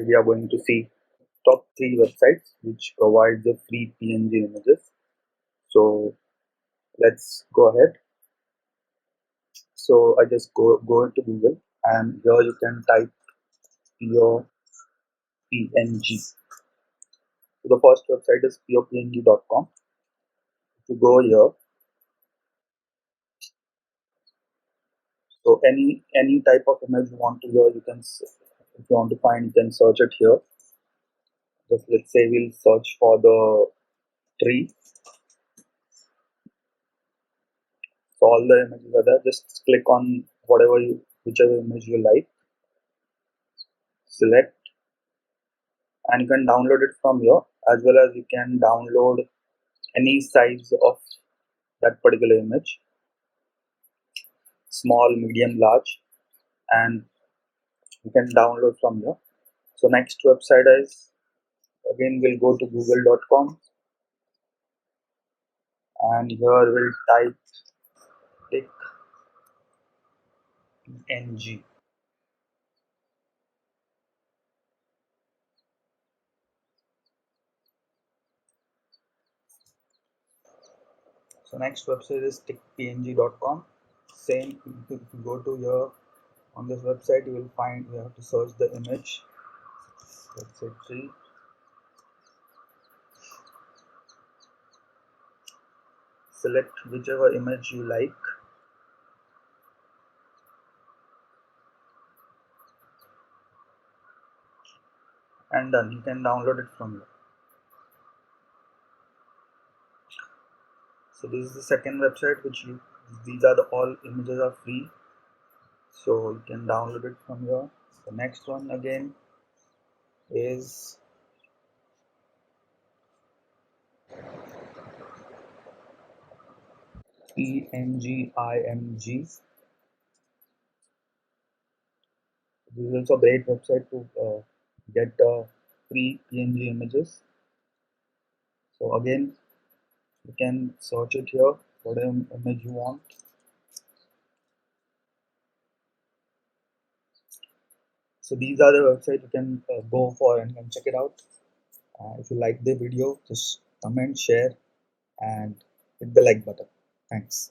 Today we are going to see top 3 websites which provide the free PNG images. So let's go ahead. So I just go into Google and here you can type your PNG. So the first website is purepng.com. If you go here, so any type of image you want to here, if you want to find, you can search it here. Just let's say we'll search for the tree. So all the images are there. Just click on whichever image you like, select, and you can download it from here, as well as you can download any size of that particular image, small, medium, large, and you can download from here. So next website is, again we'll go to google.com and here we'll type PNG. So next website is tickpng.com. Same, if you go to here on this website, you will find you have to search the image. Let's say tree. Select whichever image you like. And done. You can download it from here. So this is the second website these are all images are free. So you can download it from here. The next one again is PNG. This is also a great website to get free PNG images. So again, you can search it here, whatever image you want. So these are the websites you can go for and can check it out. If you like the video, just comment, share, and hit the like button. Thanks.